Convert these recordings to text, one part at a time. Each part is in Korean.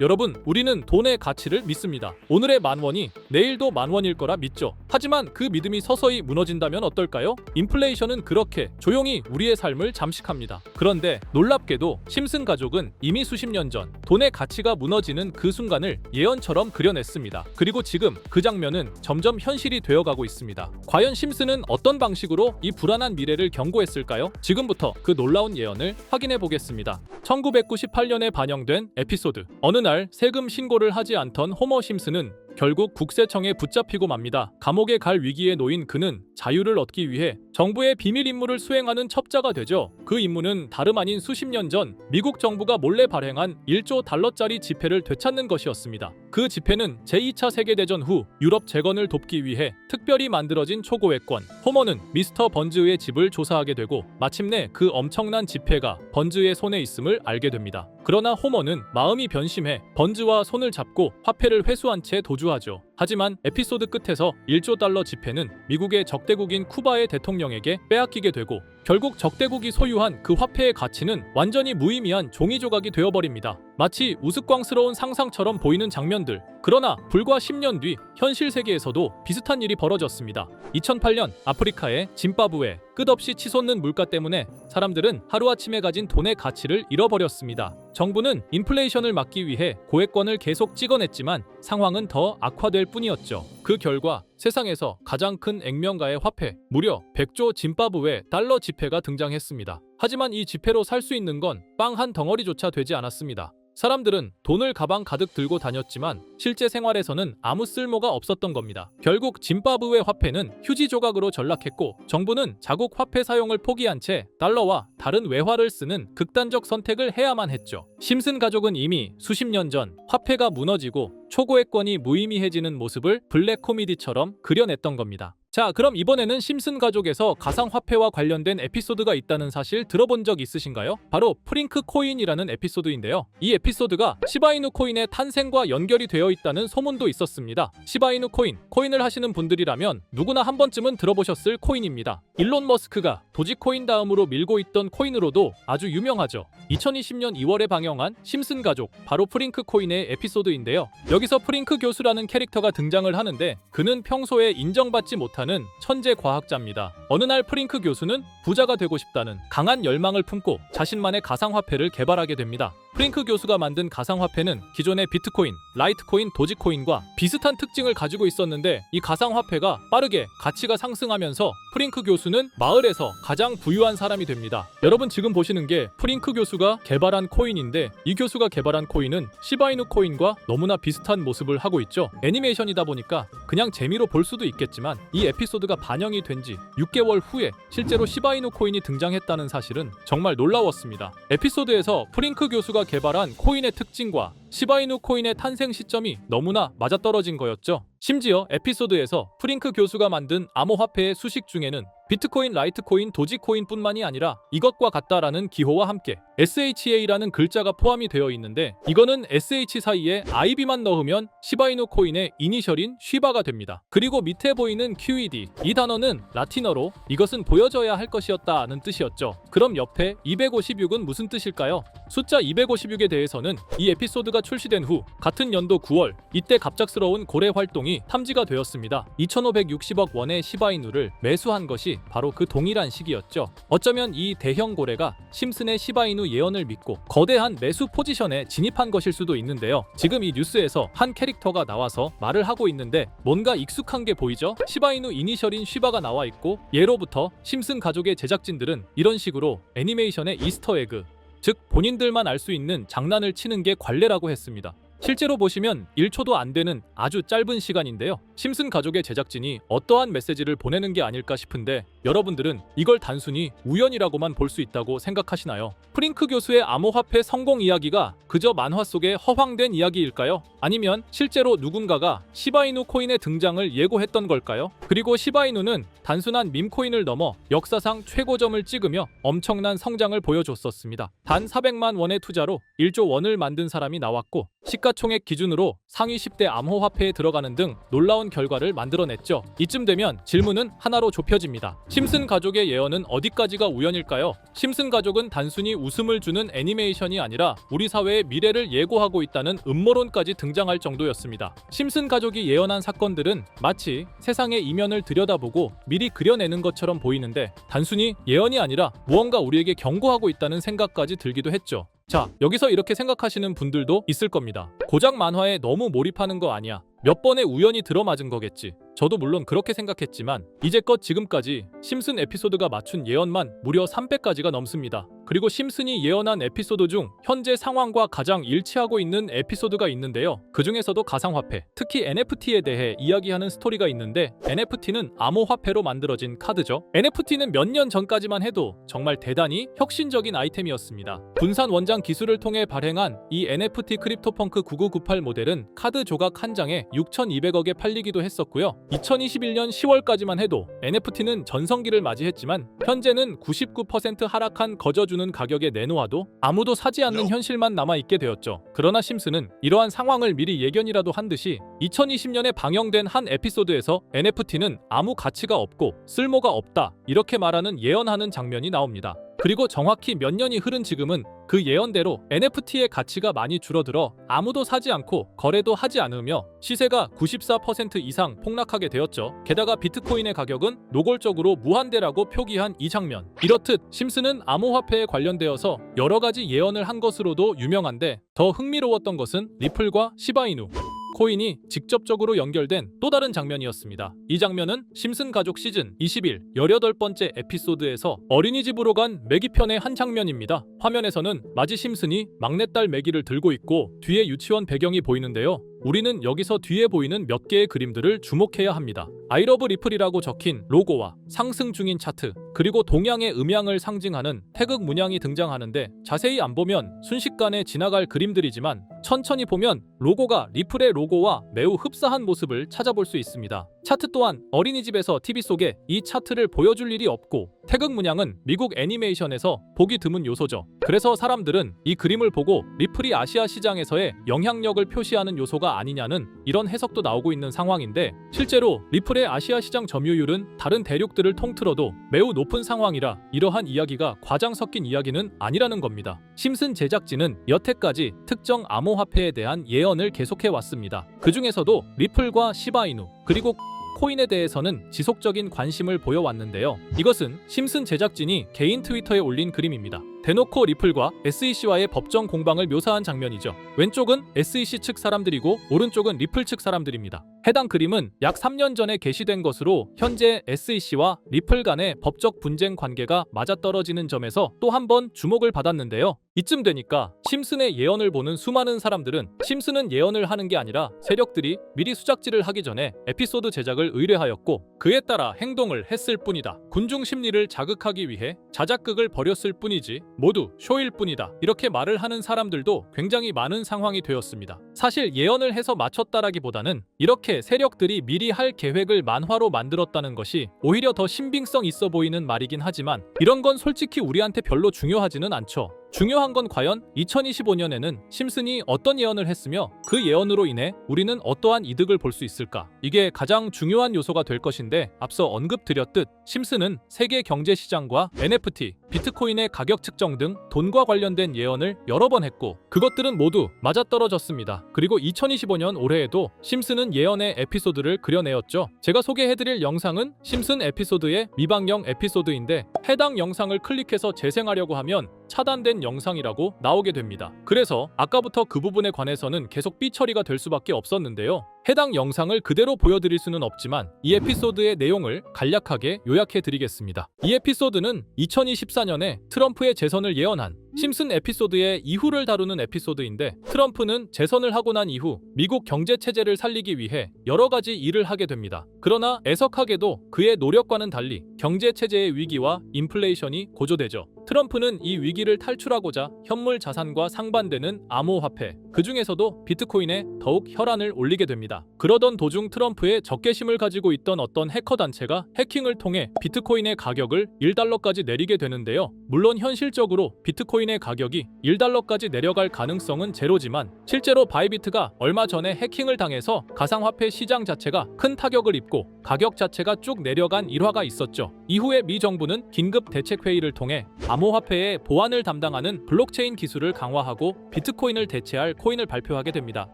여러분, 우리는 돈의 가치를 믿습니다. 오늘의 만원이 내일도 만원일 거라 믿죠. 하지만 그 믿음이 서서히 무너진다면 어떨까요? 인플레이션은 그렇게 조용히 우리의 삶을 잠식합니다. 그런데 놀랍게도 심슨 가족은 이미 수십 년 전 돈의 가치가 무너지는 그 순간을 예언처럼 그려냈습니다. 그리고 지금 그 장면은 점점 현실이 되어가고 있습니다. 과연 심슨은 어떤 방식으로 이 불안한 미래를 경고했을까요? 지금부터 그 놀라운 예언을 확인해 보겠습니다. 1998년에 반영된 에피소드. 어느 날 세금 신고를 하지 않던 호머 심슨은 결국 국세청에 붙잡히고 맙니다. 감옥에 갈 위기에 놓인 그는 자유를 얻기 위해 정부의 비밀 임무를 수행하는 첩자가 되죠. 그 임무는 다름 아닌 수십 년 전 미국 정부가 몰래 발행한 1조 달러짜리 지폐를 되찾는 것이었습니다. 그 지폐는 제2차 세계대전 후 유럽 재건을 돕기 위해 특별히 만들어진 초고액권. 호머는 미스터 번즈의 집을 조사하게 되고 마침내 그 엄청난 지폐가 번즈의 손에 있음을 알게 됩니다. 그러나 호머는 마음이 변심해 번즈와 손을 잡고 화폐를 회수한 채 도주하죠. 하지만 에피소드 끝에서 1조 달러 지폐는 미국의 적대국인 쿠바의 대통령에게 빼앗기게 되고 결국 적대국이 소유한 그 화폐의 가치는 완전히 무의미한 종이 조각이 되어버립니다. 마치 우스꽝스러운 상상처럼 보이는 장면들. 그러나 불과 10년 뒤 현실 세계에서도 비슷한 일이 벌어졌습니다. 2008년 아프리카의 짐바브웨. 끝없이 치솟는 물가 때문에 사람들은 하루아침에 가진 돈의 가치를 잃어버렸습니다. 정부는 인플레이션을 막기 위해 고액권을 계속 찍어냈지만 상황은 더 악화될 뿐이었죠. 그 결과 세상에서 가장 큰 액면가의 화폐, 무려 100조 짐바브웨 달러 지폐가 등장했습니다. 하지만 이 지폐로 살 수 있는 건 빵 한 덩어리조차 되지 않았습니다. 사람들은 돈을 가방 가득 들고 다녔지만 실제 생활에서는 아무 쓸모가 없었던 겁니다. 결국 짐바브웨 화폐는 휴지 조각으로 전락했고 정부는 자국 화폐 사용을 포기한 채 달러와 다른 외화를 쓰는 극단적 선택을 해야만 했죠. 심슨 가족은 이미 수십 년 전 화폐가 무너지고 초고액권이 무의미해지는 모습을 블랙 코미디처럼 그려냈던 겁니다. 자, 그럼 이번에는 심슨 가족에서 가상화폐와 관련된 에피소드가 있다는 사실 들어본 적 있으신가요? 바로 프링크 코인이라는 에피소드인데요. 이 에피소드가 시바이누 코인의 탄생과 연결이 되어 있다는 소문도 있었습니다. 시바이누 코인을 하시는 분들이라면 누구나 한 번쯤은 들어보셨을 코인입니다. 일론 머스크가 도지코인 다음으로 밀고 있던 코인으로도 아주 유명하죠. 2020년 2월에 방영한 심슨 가족, 바로 프링크 코인의 에피소드인데요. 여기서 프링크 교수라는 캐릭터가 등장을 하는데 그는 평소에 인정받지 못하는 천재 과학자입니다. 어느 날 프링크 교수는 부자가 되고 싶다는 강한 열망을 품고 자신만의 가상화폐를 개발하게 됩니다. 프링크 교수가 만든 가상화폐는 기존의 비트코인, 라이트코인, 도지코인과 비슷한 특징을 가지고 있었는데 이 가상화폐가 빠르게 가치가 상승하면서 프링크 교수는 마을에서 가장 부유한 사람이 됩니다. 여러분 지금 보시는 게 프링크 교수가 개발한 코인인데 이 교수가 개발한 코인은 시바이누 코인과 너무나 비슷한 모습을 하고 있죠. 애니메이션이다 보니까 그냥 재미로 볼 수도 있겠지만 이 에피소드가 반영이 된 지 6개월 후에 실제로 시바이누 코인이 등장했다는 사실은 정말 놀라웠습니다. 에피소드에서 프링크 교수가 개발한 코인의 특징과 시바이누 코인의 탄생 시점이 너무나 맞아떨어진 거였죠. 심지어 에피소드에서 프링크 교수가 만든 암호화폐의 수식 중에는 비트코인, 라이트코인, 도지코인뿐만이 아니라 이것과 같다라는 기호와 함께 SHA라는 글자가 포함이 되어 있는데 이거는 SH 사이에 IB만 넣으면 시바이누 코인의 이니셜인 쉬바가 됩니다. 그리고 밑에 보이는 QED, 이 단어는 라틴어로 이것은 보여져야 할 것이었다는 뜻이었죠. 그럼 옆에 256은 무슨 뜻일까요? 숫자 256에 대해서는 이 에피소드가 출시된 후 같은 연도 9월 이때 갑작스러운 고래 활동이 탐지가 되었습니다. 2560억 원의 시바이누를 매수한 것이 바로 그 동일한 시기였죠. 어쩌면 이 대형 고래가 심슨의 시바이누 예언을 믿고 거대한 매수 포지션에 진입한 것일 수도 있는데요. 지금 이 뉴스에서 한 캐릭터가 나와서 말을 하고 있는데 뭔가 익숙한 게 보이죠? 시바이누 이니셜인 쉬바가 나와 있고 예로부터 심슨 가족의 제작진들은 이런 식으로 애니메이션의 이스터에그, 즉 본인들만 알 수 있는 장난을 치는 게 관례라고 했습니다. 실제로 보시면 1초도 안 되는 아주 짧은 시간인데요. 심슨 가족의 제작진이 어떠한 메시지를 보내는 게 아닐까 싶은데 여러분들은 이걸 단순히 우연이라고만 볼 수 있다고 생각하시나요? 프링크 교수의 암호화폐 성공 이야기가 그저 만화 속에 허황된 이야기일까요? 아니면 실제로 누군가가 시바이누 코인의 등장을 예고했던 걸까요? 그리고 시바이누는 단순한 밈코인을 넘어 역사상 최고점을 찍으며 엄청난 성장을 보여줬었습니다. 단 400만 원의 투자로 1조 원을 만든 사람이 나왔고 시가 시가총액 기준으로 상위 10대 암호화폐에 들어가는 등 놀라운 결과를 만들어냈죠. 이쯤 되면 질문은 하나로 좁혀집니다. 심슨 가족의 예언은 어디까지가 우연일까요? 심슨 가족은 단순히 웃음을 주는 애니메이션이 아니라 우리 사회의 미래를 예고하고 있다는 음모론까지 등장할 정도였습니다. 심슨 가족이 예언한 사건들은 마치 세상의 이면을 들여다보고 미리 그려내는 것처럼 보이는데 단순히 예언이 아니라 무언가 우리에게 경고하고 있다는 생각까지 들기도 했죠. 자, 여기서 이렇게 생각하시는 분들도 있을 겁니다. 고작 만화에 너무 몰입하는 거 아니야. 몇 번의 우연히 들어맞은 거겠지. 저도 물론 그렇게 생각했지만 이제껏 지금까지 심슨 에피소드가 맞춘 예언만 무려 300가지가 넘습니다. 그리고 심슨이 예언한 에피소드 중 현재 상황과 가장 일치하고 있는 에피소드가 있는데요. 그 중에서도 가상화폐, 특히 NFT에 대해 이야기하는 스토리가 있는데 NFT는 암호화폐로 만들어진 카드죠. NFT는 몇 년 전까지만 해도 정말 대단히 혁신적인 아이템이었습니다. 분산 원장 기술을 통해 발행한 이 NFT 크립토펑크 9998 모델은 카드 조각 한 장에 6,200억에 팔리기도 했었고요. 2021년 10월까지만 해도 NFT는 전성기를 맞이했지만 현재는 99% 하락한 거저주는 가격에 내놓아도 아무도 사지 않는 현실만 남아있게 되었죠. 그러나 심슨은 이러한 상황을 미리 예견이라도 한 듯이 2020년에 방영된 한 에피소드에서 NFT는 아무 가치가 없고 쓸모가 없다 이렇게 말하는 예언하는 장면이 나옵니다. 그리고 정확히 몇 년이 흐른 지금은 그 예언대로 NFT의 가치가 많이 줄어들어 아무도 사지 않고 거래도 하지 않으며 시세가 94% 이상 폭락하게 되었죠. 게다가 비트코인의 가격은 노골적으로 무한대라고 표기한 이 장면. 이렇듯 심슨은 암호화폐에 관련되어서 여러 가지 예언을 한 것으로도 유명한데 더 흥미로웠던 것은 리플과 시바이누 코인이 직접적으로 연결된 또 다른 장면이었습니다. 이 장면은 심슨 가족 시즌 21 18번째 에피소드에서 어린이집으로 간 매기 편의 한 장면입니다. 화면에서는 마지 심슨이 막내딸 매기를 들고 있고 뒤에 유치원 배경이 보이는데요. 우리는 여기서 뒤에 보이는 몇 개의 그림들을 주목해야 합니다. I love 리플이라고 적힌 로고와 상승 중인 차트, 그리고 동양의 음양을 상징하는 태극 문양이 등장하는데 자세히 안 보면 순식간에 지나갈 그림들이지만 천천히 보면 로고가 리플의 로고와 매우 흡사한 모습을 찾아볼 수 있습니다. 차트 또한 어린이집에서 TV 속에 이 차트를 보여줄 일이 없고 태극 문양은 미국 애니메이션에서 보기 드문 요소죠. 그래서 사람들은 이 그림을 보고 리플이 아시아 시장에서의 영향력을 표시하는 요소가 아니냐는 이런 해석도 나오고 있는 상황인데 실제로 리플의 아시아 시장 점유율은 다른 대륙들을 통틀어도 매우 높은 상황이라 이러한 이야기가 과장 섞인 이야기는 아니라는 겁니다. 심슨 제작진은 여태까지 특정 암호화폐에 대한 예언을 계속해 왔습니다. 그 중에서도 리플과 시바이누 그리고 코인에 대해서는 지속적인 관심을 보여왔는데요. 이것은 심슨 제작진이 개인 트위터에 올린 그림입니다. 대놓고 리플과 SEC와의 법정 공방을 묘사한 장면이죠. 왼쪽은 SEC 측 사람들이고 오른쪽은 리플 측 사람들입니다. 해당 그림은 약 3년 전에 게시된 것으로 현재 SEC와 리플 간의 법적 분쟁 관계가 맞아떨어지는 점에서 또 한 번 주목을 받았는데요. 이쯤 되니까 심슨의 예언을 보는 수많은 사람들은 심슨은 예언을 하는 게 아니라 세력들이 미리 수작질을 하기 전에 에피소드 제작을 의뢰하였고 그에 따라 행동을 했을 뿐이다. 군중 심리를 자극하기 위해 자작극을 벌였을 뿐이지 모두 쇼일 뿐이다. 이렇게 말을 하는 사람들도 굉장히 많은 상황이 되었습니다. 사실 예언을 해서 맞췄다라기보다는 이렇게 세력들이 미리 할 계획을 만화로 만들었다는 것이 오히려 더 신빙성 있어 보이는 말이긴 하지만 이런 건 솔직히 우리한테 별로 중요하지는 않죠. 중요한 건 과연 2025년에는 심슨이 어떤 예언을 했으며 그 예언으로 인해 우리는 어떠한 이득을 볼 수 있을까? 이게 가장 중요한 요소가 될 것인데 앞서 언급드렸듯 심슨은 세계 경제 시장과 NFT, 비트코인의 가격 측정 등 돈과 관련된 예언을 여러 번 했고 그것들은 모두 맞아떨어졌습니다. 그리고 2025년 올해에도 심슨은 예언의 에피소드를 그려내었죠. 제가 소개해드릴 영상은 심슨 에피소드의 미방영 에피소드인데 해당 영상을 클릭해서 재생하려고 하면 차단된 영상이라고 나오게 됩니다. 그래서 아까부터 그 부분에 관해서는 계속 삐처리가 될 수밖에 없었는데요. 해당 영상을 그대로 보여드릴 수는 없지만 이 에피소드의 내용을 간략하게 요약해드리겠습니다. 이 에피소드는 2024년에 트럼프의 재선을 예언한 심슨 에피소드의 이후를 다루는 에피소드인데 트럼프는 재선을 하고 난 이후 미국 경제 체제를 살리기 위해 여러 가지 일을 하게 됩니다. 그러나 애석하게도 그의 노력과는 달리 경제 체제의 위기와 인플레이션이 고조되죠. 트럼프는 이 위기를 탈출하고자 현물 자산과 상반되는 암호화폐, 그 중에서도 비트코인에 더욱 혈안을 올리게 됩니다. 그러던 도중 트럼프의 적개심을 가지고 있던 어떤 해커 단체가 해킹을 통해 비트코인의 가격을 1달러까지 내리게 되는데요. 물론 현실적으로 비트코인의 가격이 1달러까지 내려갈 가능성은 제로지만 실제로 바이비트가 얼마 전에 해킹을 당해서 가상화폐 시장 자체가 큰 타격을 입고 가격 자체가 쭉 내려간 일화가 있었죠. 이후에 미 정부는 긴급 대책회의를 통해 암호화폐의 보안을 담당하는 블록체인 기술을 강화하고 비트코인을 대체할 코인을 발표하게 됩니다.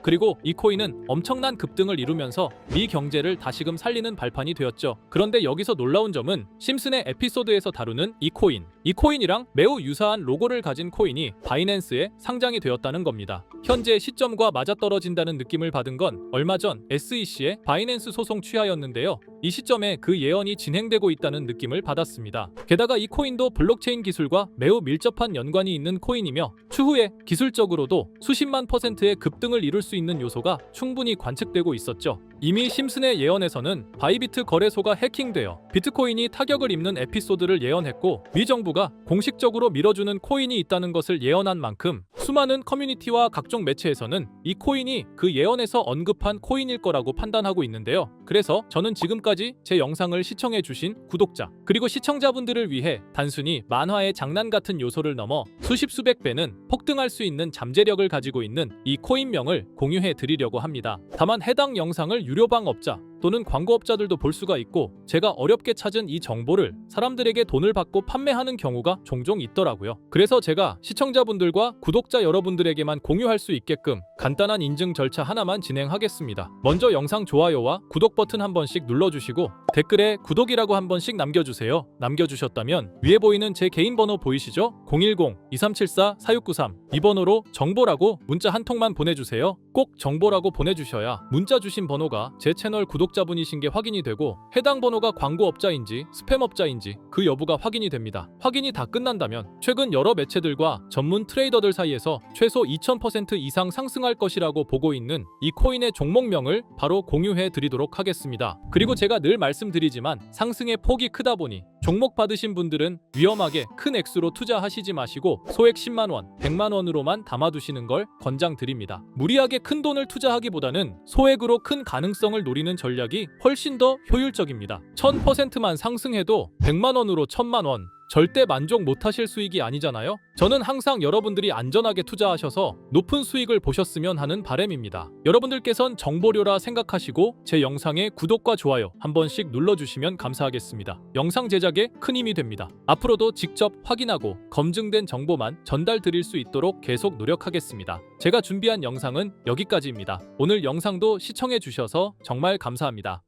그리고 이 코인은 엄청난 급등을 이루면서 미 경제를 다시금 살리는 발판이 되었죠. 그런데 여기서 놀라운 점은 심슨의 에피소드에서 다루는 이 코인이랑 매우 유사한 로고를 가진 코인이 바이낸스에 상장이 되었다는 겁니다. 현재 시점과 맞아떨어진다는 느낌을 받은 건 얼마 전 SEC의 바이낸스 소송 취하였는데요. 이 시점에 그 예언이 진행되고 있다는 느낌을 받았습니다. 게다가 이 코인도 블록체인 기술과 매우 밀접한 연관이 있는 코인이며 추후에 기술적으로도 수십만 %의 급등을 이룰 수 있는 요소가 충분히 관측되고 있었죠. 이미 심슨의 예언에서는 바이비트 거래소가 해킹되어 비트코인이 타격을 입는 에피소드를 예언했고 미 정부가 공식적으로 밀어주는 코인이 있다는 것을 예언한 만큼 수많은 커뮤니티와 각종 매체에서는 이 코인이 그 예언에서 언급한 코인일 거라고 판단하고 있는데요. 그래서 저는 지금까지 제 영상을 시청해주신 구독자 그리고 시청자분들을 위해 단순히 만화의 장난 같은 요소를 넘어 수십 수백 배는 폭등할 수 있는 잠재력을 가지고 있는 이 코인명을 공유해 드리려고 합니다. 다만 해당 영상을 유료방업자 또는 광고업자들도 볼 수가 있고 제가 어렵게 찾은 이 정보를 사람들에게 돈을 받고 판매하는 경우가 종종 있더라고요. 그래서 제가 시청자분들과 구독자 여러분들에게만 공유할 수 있게끔 간단한 인증 절차 하나만 진행하겠습니다. 먼저 영상 좋아요와 구독 버튼 한 번씩 눌러주시고 댓글에 구독이라고 한 번씩 남겨주세요. 남겨주셨다면 위에 보이는 제 개인 번호 보이시죠? 010-2374-4693 이 번호로 정보라고 문자 한 통만 보내주세요. 꼭 정보라고 보내주셔야 문자 주신 번호가 제 채널 구독자분이신 게 확인이 되고 해당 번호가 광고업자인지 스팸업자인지 그 여부가 확인이 됩니다. 확인이 다 끝난다면 최근 여러 매체들과 전문 트레이더들 사이에서 최소 2000% 이상 상승할 것이라고 보고 있는 이 코인의 종목명을 바로 공유해 드리도록 하겠습니다. 그리고 제가 늘 말씀드리지만 상승의 폭이 크다 보니 종목 받으신 분들은 위험하게 큰 액수로 투자하시지 마시고 소액 10만원, 100만원으로만 담아두시는 걸 권장드립니다. 무리하게 큰 돈을 투자하기보다는 소액으로 큰 가능성을 노리는 전략이 훨씬 더 효율적입니다. 1000%만 상승해도 100만원으로 1000만원 절대 만족 못하실 수익이 아니잖아요. 저는 항상 여러분들이 안전하게 투자하셔서 높은 수익을 보셨으면 하는 바람입니다. 여러분들께선 정보료라 생각하시고 제 영상에 구독과 좋아요 한 번씩 눌러주시면 감사하겠습니다. 영상 제작에 큰 힘이 됩니다. 앞으로도 직접 확인하고 검증된 정보만 전달 드릴 수 있도록 계속 노력하겠습니다. 제가 준비한 영상은 여기까지입니다. 오늘 영상도 시청해 주셔서 정말 감사합니다.